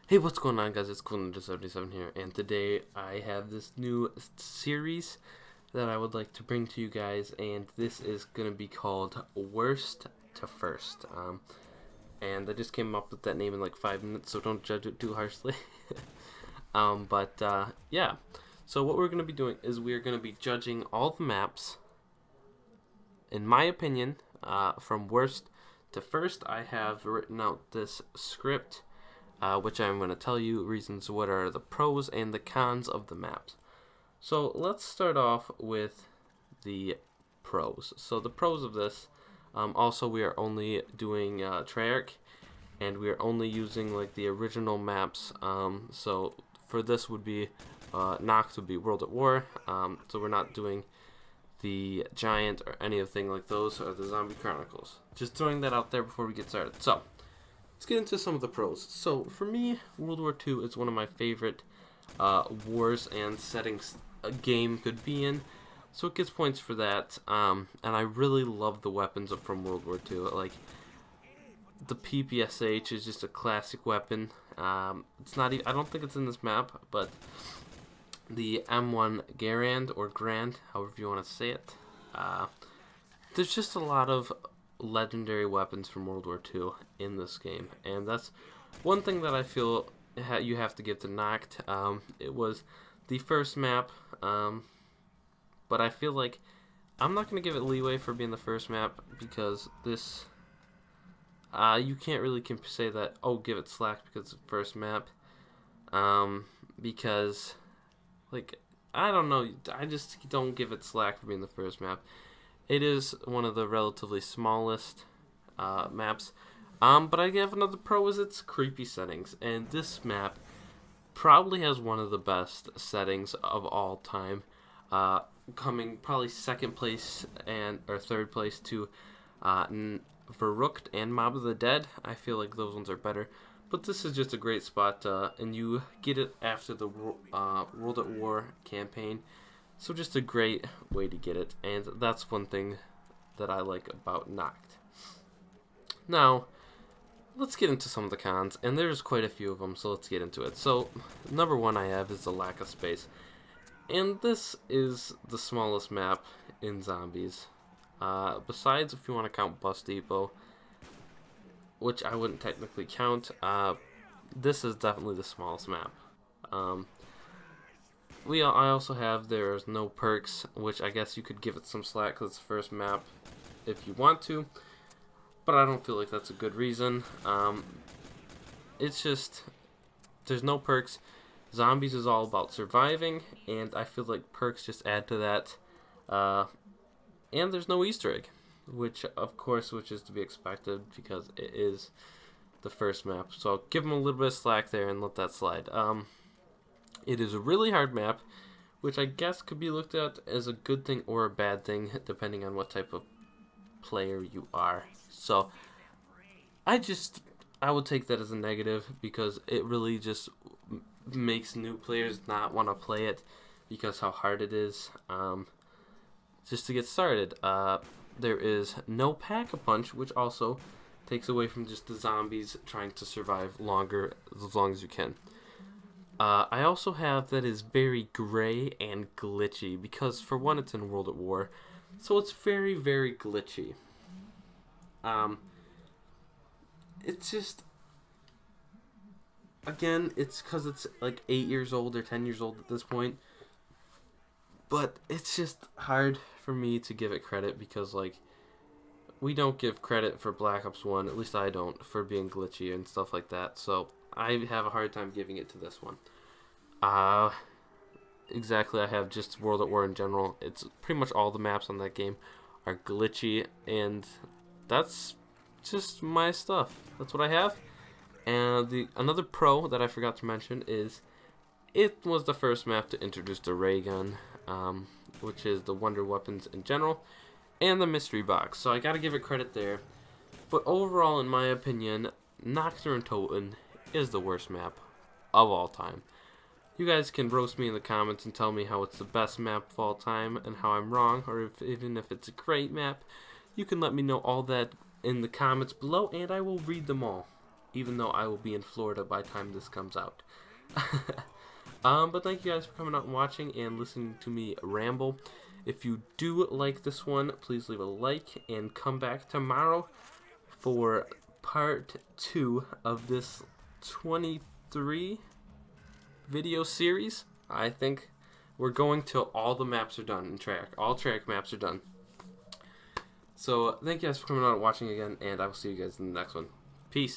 Hey, what's going on, guys? It's Cool77 here, and today I have this new series that I would like to bring to you guys, and this is going to be called Worst to First. And I just came up with that name in like 5 minutes, so don't judge it too harshly. Yeah. So what we're going to be doing is we're going to be judging all the maps, in my opinion, from worst to first. I have written out this script which I'm going to tell you reasons what are the pros and the cons of the maps. So let's start off with the pros. So the pros of this, also we are only doing Treyarch, and we are only using like the original maps. So for this would be Noct would be World at War. So we're not doing the Giant or anything like those or the Zombie Chronicles. Just throwing that out there before we get started. So let's get into some of the pros. So for me, World War II is one of my favorite wars and settings a game could be in. So it gets points for that. And I really love the weapons from World War II. Like the PPSH is just a classic weapon. It's not even, I don't think it's in this map, but the M1 Garand or Grand, however you want to say it. There's just a lot of legendary weapons from World War II in this game, and that's one thing that I feel you have to give to Noct. It was the first map, but I feel like I'm not going to give it leeway for being the first map because this, you can't really say that, oh, give it slack because it's the first map, because, like, I don't know, I just don't give it slack for being the first map. It is one of the relatively smallest maps. But I give another pro is its creepy settings. And this map probably has one of the best settings of all time. Coming probably second place or third place to Verrückt and Mob of the Dead. I feel like those ones are better. But this is just a great spot, and you get it after the World at War campaign. So just a great way to get it, and that's one thing that I like about Noct. Now, let's get into some of the cons, and there's quite a few of them, so let's get into it. So, number one I have is the lack of space. And this is the smallest map in Zombies. Besides, if you want to count Bus Depot, which I wouldn't technically count, this is definitely the smallest map. I also have there's no perks, which I guess you could give it some slack because it's the first map if you want to, but I don't feel like that's a good reason. It's just there's no perks. Zombies is all about surviving, and I feel like perks just add to that. And there's no Easter egg, which is to be expected because it is the first map. So I'll give them a little bit of slack there and let that slide. It is a really hard map, which I guess could be looked at as a good thing or a bad thing, depending on what type of player you are. So, I would take that as a negative because it really just makes new players not want to play it because how hard it is. Just to get started, there is no Pack-a-Punch, which also takes away from just the zombies trying to survive longer, as long as you can. I also have that is very gray and glitchy because for one it's in World at War, so it's very, very glitchy. It's just, again, it's because it's like 8 years old or 10 years old at this point, but it's just hard for me to give it credit because like we don't give credit for Black Ops 1, at least I don't, for being glitchy and stuff like that, so I have a hard time giving it to this one. Exactly, I have just World at War in general. It's pretty much all the maps on that game are glitchy, and that's just my stuff. That's what I have. And another pro that I forgot to mention is it was the first map to introduce the ray gun, which is the wonder weapons in general, and the mystery box. So I gotta give it credit there. But overall, in my opinion, Nocturne Toten is the worst map of all time. You guys can roast me in the comments and tell me how it's the best map of all time and how I'm wrong, or even if it's a great map. You can let me know all that in the comments below, and I will read them all. even though I will be in Florida by the time this comes out. But thank you guys for coming out and watching and listening to me ramble. If you do like this one, please leave a like and come back tomorrow for part 2 of this 23 video series. I think we're going till all the maps are done in track. All track maps are done. So thank you guys for coming out and watching again, and I will see you guys in the next one. Peace.